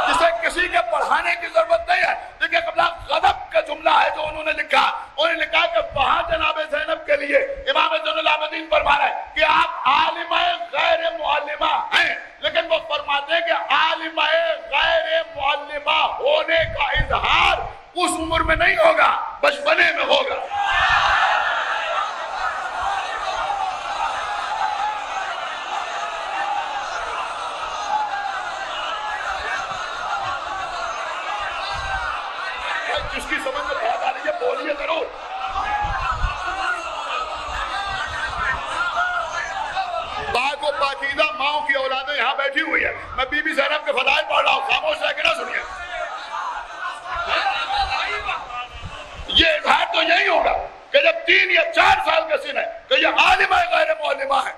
Speaker 1: जिसे किसी के पढ़ाने की जरूरत नहीं है। देखिए क़िबला गज़ब का जुमला है जो उन्होंने लिखा कि वहां जनाब ज़ैनब के लिए इमाम ज़ैनुल आबिदीन फरमा रहे हैं कि आप आलिमा गैर मुअल्लिमा हैं, लेकिन वो फरमाते हैं कि आलिमा गैर मुअल्लिमा होने का इजहार उस उम्र में नहीं होगा, बचपने में होगा। जिसकी समझ में बात आ रही है बोलिए जरूर। बाको पाकीज़ा माओ की औलादें यहाँ बैठी हुई है, मैं बीबी ज़ैनब के फज़ाइल पढ़ रहा हूँ, खामोश रह के ना सुनिए। ये इजहार तो यही होगा कि जब 3 या 4 साल का सिन है कि ये आलिमा गैर मुअल्लिमा है,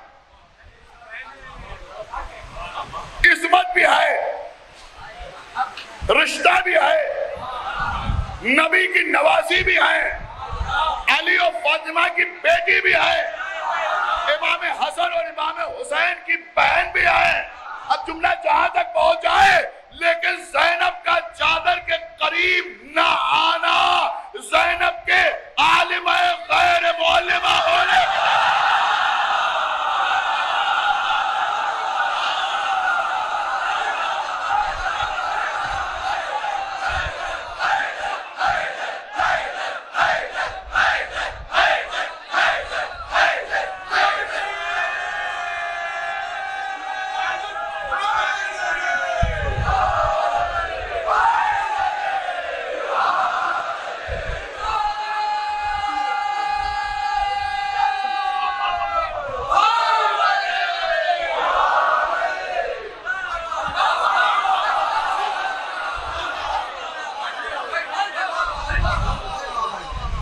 Speaker 1: इस्मत भी है, रिश्ता भी है, नबी की नवासी भी है, अली और फातिमा की बेटी भी है, इमाम हसन और इमाम हुसैन की बहन भी है। अब जुमला जहां तक पहुंच जाए, लेकिन ज़ैनब का चादर के करीब न आना ज़ैनब के आलिमा गैर मुअल्लिमा होने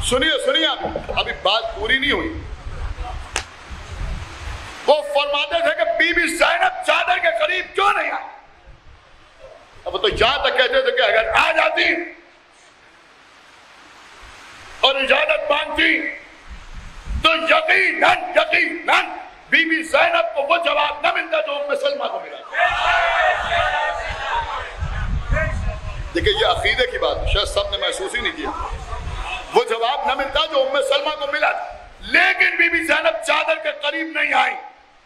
Speaker 1: सुनिए आप, अभी बात पूरी नहीं हुई। वो फरमाते थे कि बीबी ज़ैनब चादर के करीब क्यों नहीं आई। अब तो यहां तक कहते थे कि अगर आ जाती और इजाजत मांगती तो यकीनन बीबी ज़ैनब को वो जवाब न मिलता जो उम्मे सलमा को मिला। देखिए ये अकीदे की बात शायद सबने महसूस ही नहीं किया, वो जवाब न मिलता जो उम्मे सलमा को मिला था। चादर के करीब नहीं आई।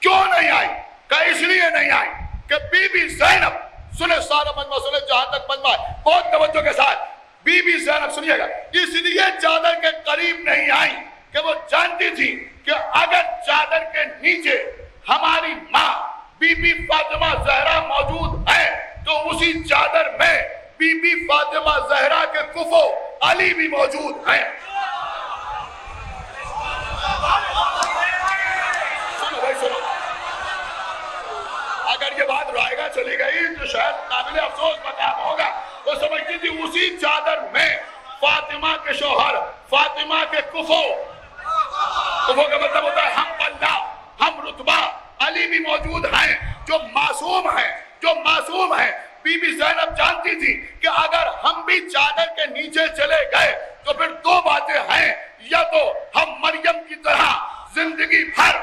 Speaker 1: क्यों नहीं आई? क्या इसलिए नहीं आई कि बीबी ज़ैनब, सुने सारा मजमा सुने, जहां तक मजमा बहुत तवज्जो के साथ, बीबी ज़ैनब सुनिएगा, इसलिए चादर के करीब नहीं आई कि वो जानती थी कि अगर चादर के नीचे हमारी माँ बीबी फातिमा ज़हरा मौजूद है तो उसी चादर में बीबी फातिमा ज़हरा के कुफो अली भी मौजूद है। सुनो भाई सुनो, अगर ये बात रायगा चली गई तो शायद काबिल अफसोस मकाम होगा। वो समझती थी उसी चादर में फातिमा के शौहर, फातिमा के कुफो का मतलब होता है हम बंदा, हम रुतबा, अली भी मौजूद हैं जो मासूम है। बीबी ज़ैनब जानती थी कि अगर हम भी चादर के नीचे चले गए तो फिर दो बातें हैं, या तो हम मरियम की तरह जिंदगी भर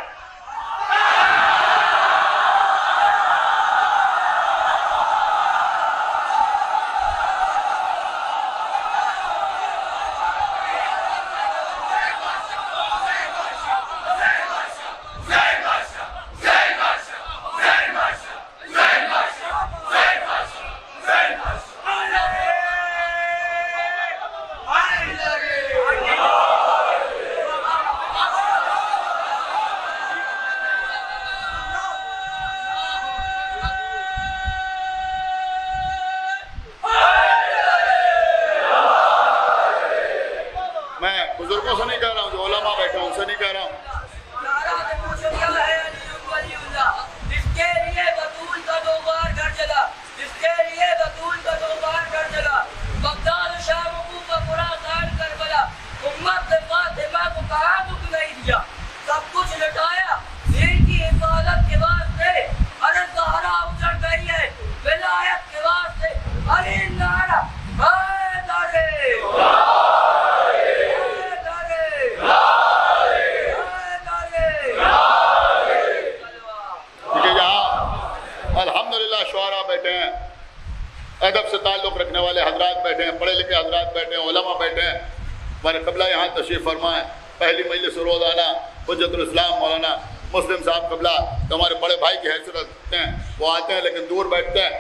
Speaker 1: अदब से ताल्लुक़ रखने वाले हजरात बैठे हैं, पढ़े लिखे हजरात बैठे हैं, उलमा बैठे हैं। हमारे क़िबला यहाँ तशरीफ़ फरमाएं। पहली मजलिस रोज़ाना हुज्जतुल इस्लाम मौलाना मुस्लिम साहब क़िबला तो हमारे बड़े भाई की हैसियत रखते हैं, वो आते हैं लेकिन दूर बैठते हैं।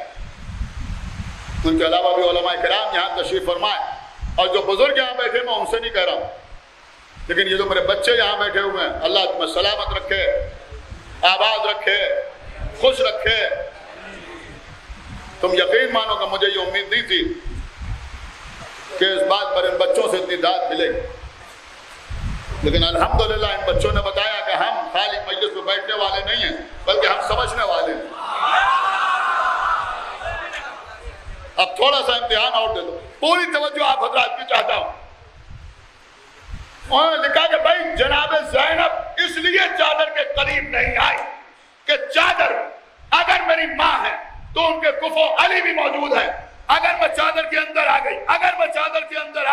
Speaker 1: उनके अलावा भी उलमा किराम यहाँ तशरीफ़ फरमाएं। और जो बुज़ुर्ग यहाँ बैठे मैं उनसे नहीं कह रहा हूँ, लेकिन ये जो मेरे बच्चे यहाँ बैठे हुए हैं, अल्लाह तुम्हें सलामत रखे, आबाद रखे, खुश रखे। तुम यकीन मानो कि मुझे ये उम्मीद नहीं थी कि इस बात पर इन बच्चों से इतनी दाद मिलेगी, लेकिन अल्हम्दुलिल्लाह इन बच्चों ने बताया कि हम खाली मजलिस में बैठने वाले नहीं हैं, बल्कि हम समझने वाले हैं। अब थोड़ा सा इम्तिहान और दे दो, पूरी तवज्जो आप हजरात की चाहता हूं। उन्होंने लिखा कि भाई जनाब ज़ैनब इसलिए चादर के करीब नहीं आई कि चादर अगर मेरी माँ है तो उनके कुफो अली भी मौजूद है। अगर मैं चादर के अंदर आ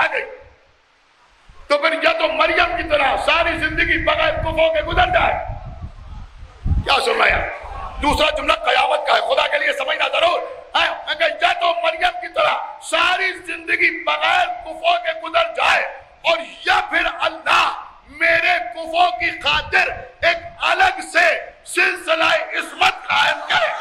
Speaker 1: गई, तो फिर या तो मरियम की तरह सारी जिंदगी बगैर कुफो के गुजर जाए। क्या सुन रहे हैं? दूसरा जुमला कयामत का है, खुदा के लिए समझना जरूर है। या तो मरियम की तरह सारी जिंदगी बगैर कुफो के गुजर जाए, और या फिर अल्लाह मेरे कुफो की खातिर एक अलग से सिलसिला इस्मत कायम करे।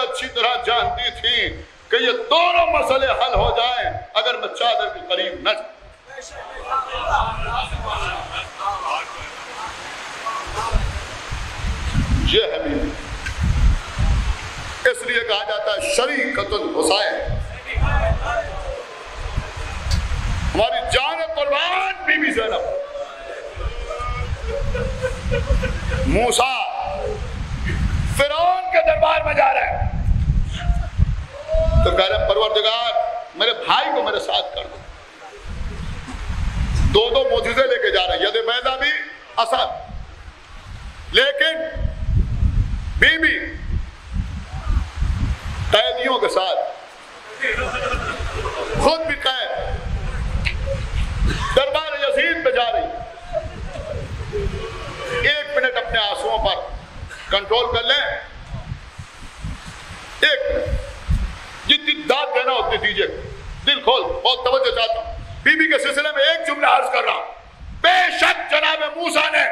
Speaker 1: अच्छी तरह जानती थी कि ये दोनों मसले हल हो जाएं अगर मैं चादर के करीब न। ये है बीवी, इसलिए कहा जाता है शरीकतुल हुसैन। हमारी जान कुर्बान बीबी ज़ैनब। मूसा फिरौन के दरबार में जा रहे हैं तो कह रहे परवरदिगार मेरे भाई को मेरे साथ कर दो। दो दो मोजिज़े लेके जा रहे हैं, यदि बैदा भी असद, लेकिन बीबी कैदियों के साथ, खुद भी कैद, दरबार यजीद पे जा रही। एक मिनट अपने आंसुओं पर कंट्रोल कर लें, एक मिनट, जितनी दाद देना उतनी दीजिए, दिल खोल, बहुत तवज्जो चाहता हूं। बीबी के सिलसिले में एक जुमला अर्ज कर रहा हूं, बेशक जनाब मूसा ने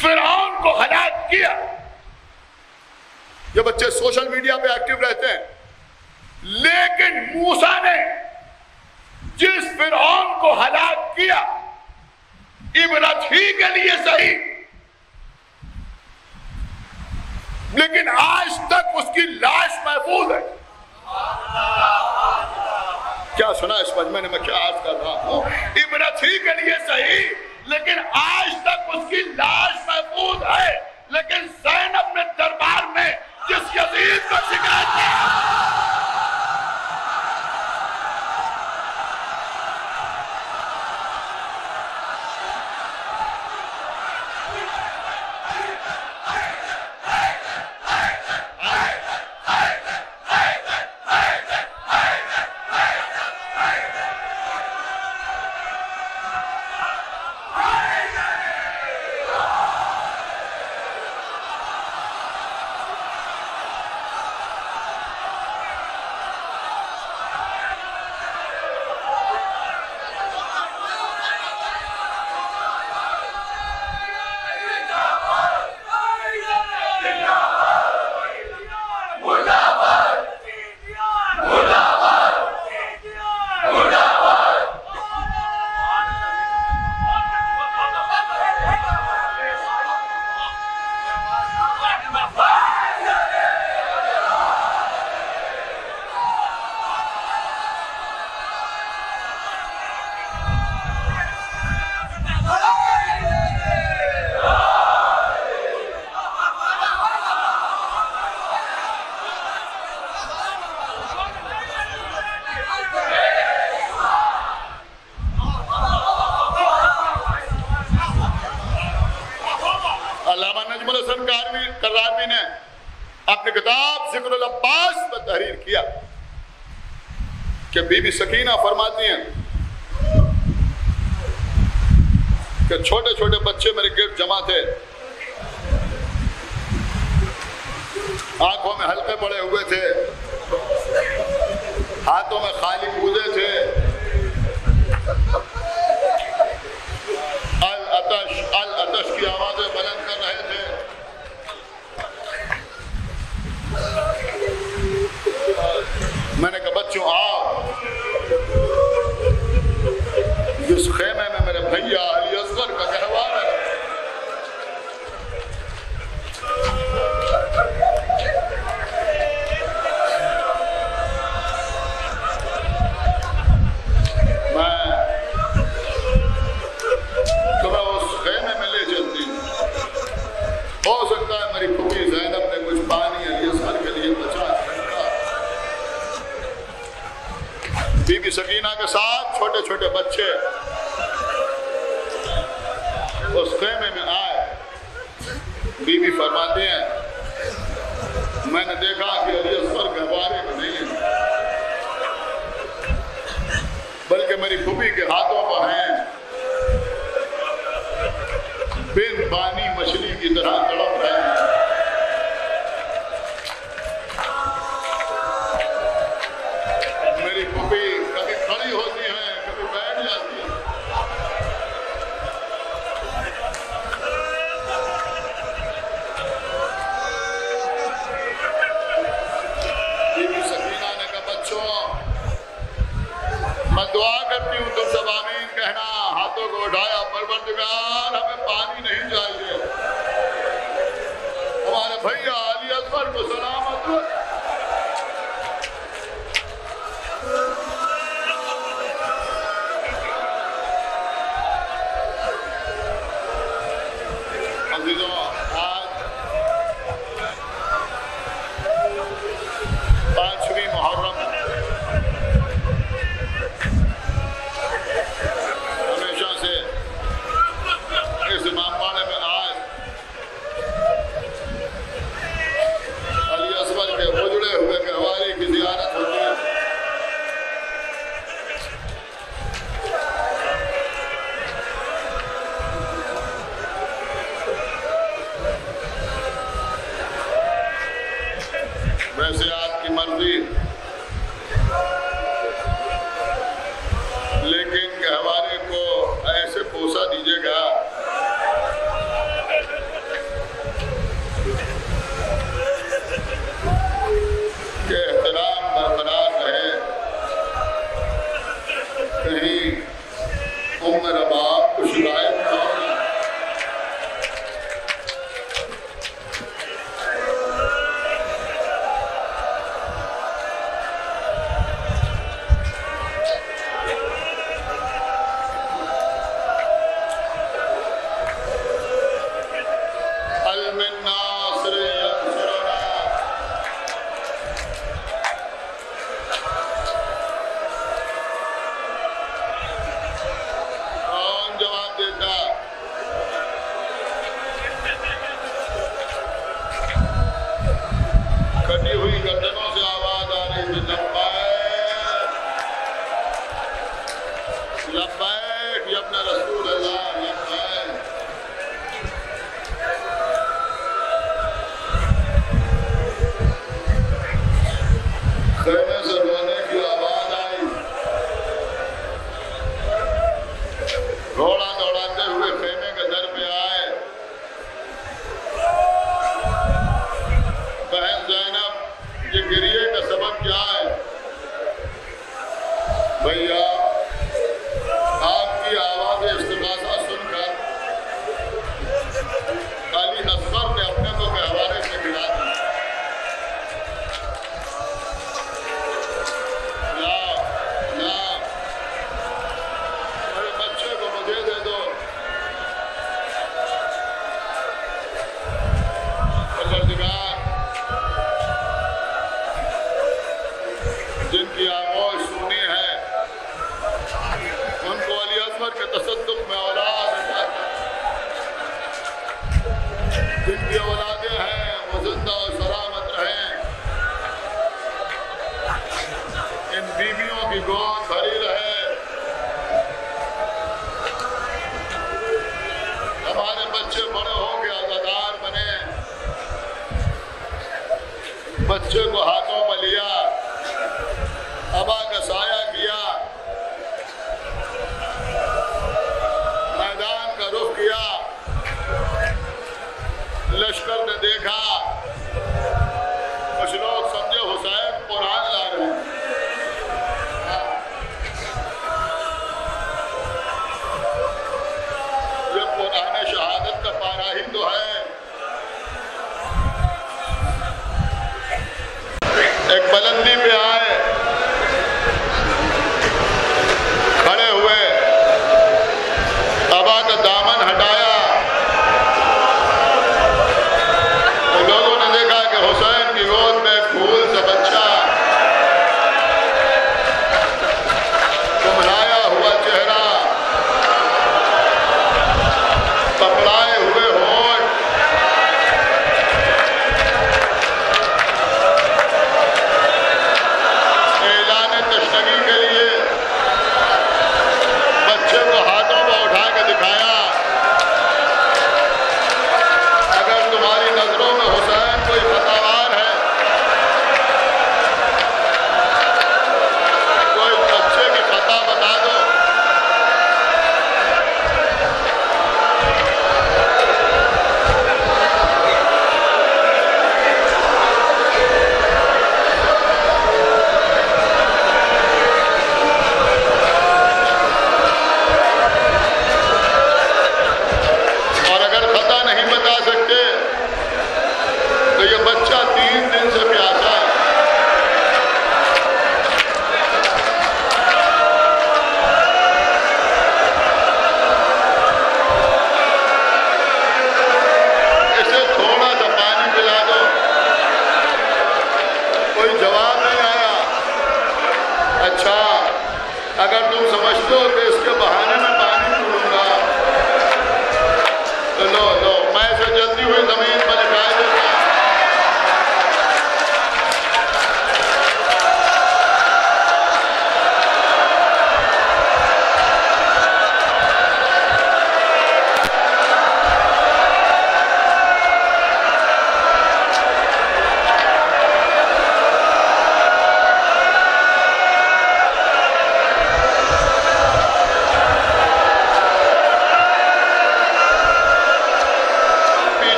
Speaker 1: फिरौन को हलाक किया। ये बच्चे सोशल मीडिया पे एक्टिव रहते हैं, लेकिन मूसा ने जिस फिरौन को हलाक किया इबरत ही के लिए सही, लेकिन आज तक उसकी लाश महफूज है। क्या सुना इस मजमे में, मैं क्या अर्ज कर रहा हूं? इबरत ही के लिए सही, लेकिन आज तक उसकी लाश महफूज है। लेकिन ज़ैनब ने दरबार में जिस यजीद को शिकायत किया, करारवी ने अपनी किताब ज़िक्रुल अब्बास में तहरीर किया कि बीबी सकीना फरमाती हैं कि छोटे छोटे बच्चे मेरे गिर्द जमा थे, आंखों में हल्के पड़े हुए थे, हाथों में खाली कूदे थे, अल अतश की आवाजें बुलंद कर रहे थे। मैंने कहा बच्चों आओ, जिस खेमे में मेरे भैया अली असगर का गहवार है, मैं तुम्हें उस खेमे में ले चलती हूँ। हो सकता है मेरी फूफी ज़ैनब ने कुछ पानी अली असगर के लिए बचा रखा। बीबी सकीना के साथ छोटे छोटे बच्चे उस खेमे में आए। बीबी फरमाती हैं मैंने देखा कि अली असगर गहवारे में नहीं है, बल्कि मेरी फूफी के हाथों पर हैं, बिन पानी मछली की तरह तड़प रहे हैं। मेरी फूफी कभी खड़ी होती है, कभी बैठ जाती है। बीबी सकीना ने कहा बच्चों मैं दुआ करती हूँ तुम सब आमीन कहना। हाथों को उठाया, परवरदिगार हमें पानी नहीं चाहिए, हमारे भैया अली असगर को सलामत। जैसे आपकी मर्जी, लेकिन गहवारे को ऐसे पोसा दीजिएगा कि एहतराम बरकरार रहे, कहीं उम्र बाप को शिकायत ना हो। कटी हुई गर्दनों से आवाज आ रही थी, लब्बैक लब्बैक या अपना रसूल अल्लाह, लब्बैक। खेमे से रोने की आवाज आई, घोड़ा दौड़ाते हुए खेमे के दर पे आए। बहन ज़ैनब, ये गिरिए का सबब क्या है? भैया, आपकी आवाज़ इस्तिग़ासा सुनकर अली असगर ने अपने को गहवारे से गिरा दिया। ना, मेरे बच्चे को मुझे दे दो। जिनकी आगोश सुनी है, उनको अली असगर के तसद्दुक़ में औलाद है। जिनकी औलादें हैं वो जिंदा और सलामत रहें। इन बीवियों की गोद भरी रहे। हमारे बच्चे बड़े होंगे, आज़ादार बने। बच्चे को हाथों में लिया, अबा का साया किया, मैदान का रुख किया। लश्कर ने देखा, कुछ लोग समझे हुसैन कुरान ला रहे हैं। ये कुरान शहादत का पारा ही तो है। एक बुलंदी पे आए, खड़े हुए, अबा का दामन हटाया तो लोगों ने देखा कि हुसैन की गोद में फूल सा बच्चा, कुम्हलाया हुआ चेहरा, पकड़ाए हुए होठ,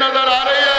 Speaker 1: नजर आ रही है?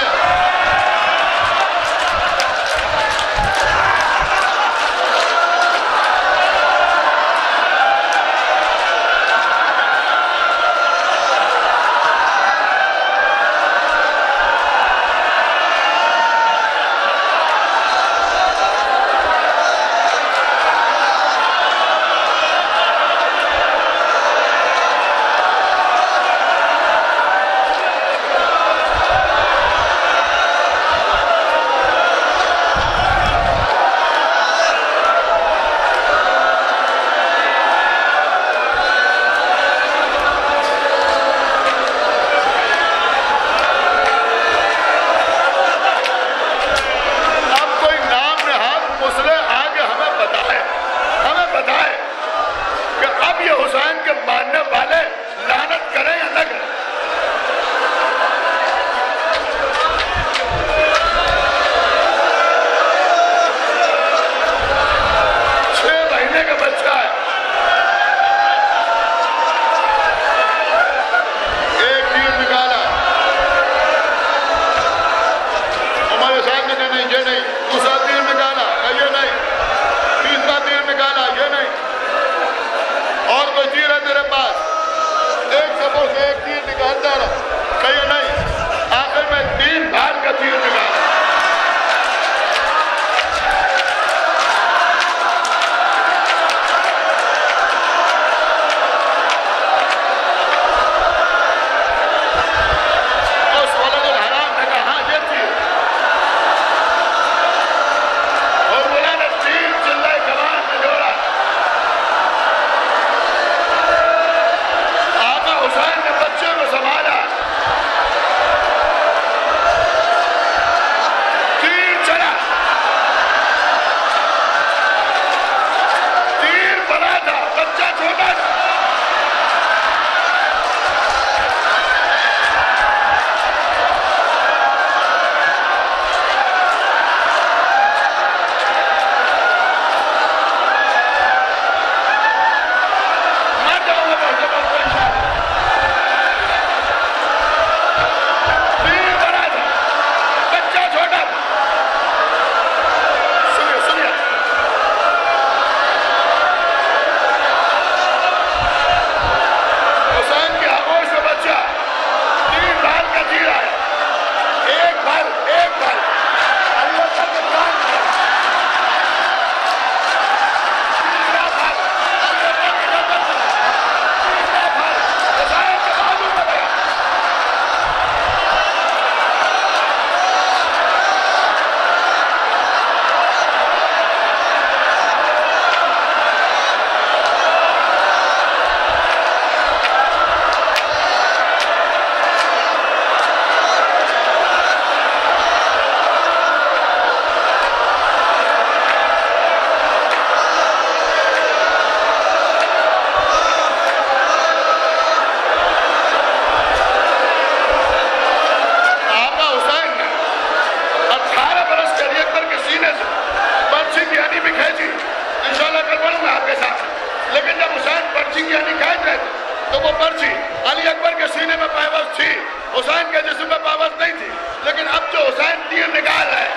Speaker 1: हुसैन के जिस्म में पाबंद नहीं थी, लेकिन अब जो हुसैन तीर निकाल रहा है,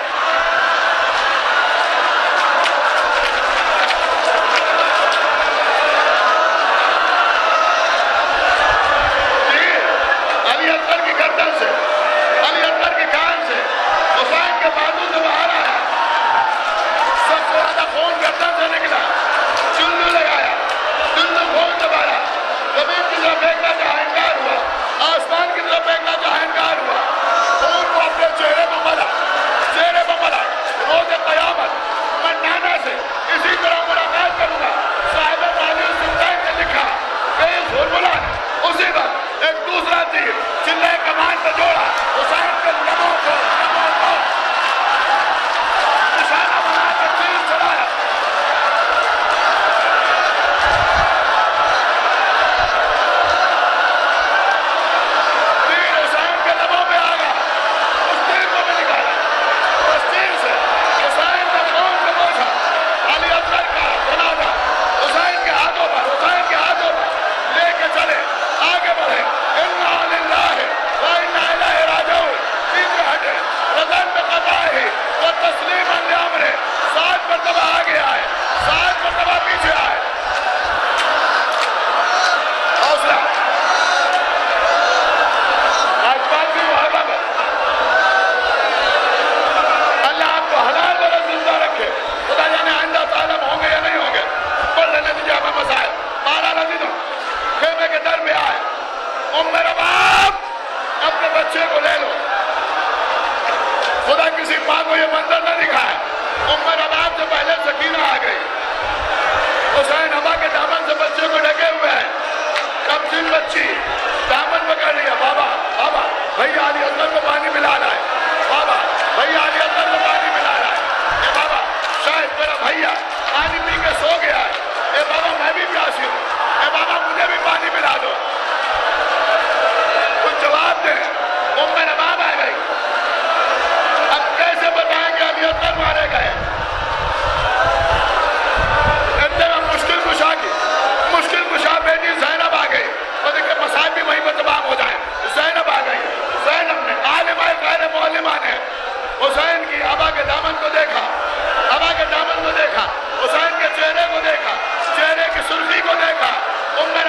Speaker 1: तीर अली अकबर की गर्दन से, अली अकबर की कान से हुसैन के बाजू से बाहर आया, सबसे ज्यादा खून गर्दन से निकला, चुल्लू लगाया, चुल्लू खून दबाया, जमीन की तरफ फेंकना जहां इंकार हुआ, आसमान की तरफ फेंकना जहां इंकार हुआ, के दामन को देखा, अबा के दामन को देखा, हुसैन के चेहरे को देखा, चेहरे की सुर्खी को देखा, उम्मे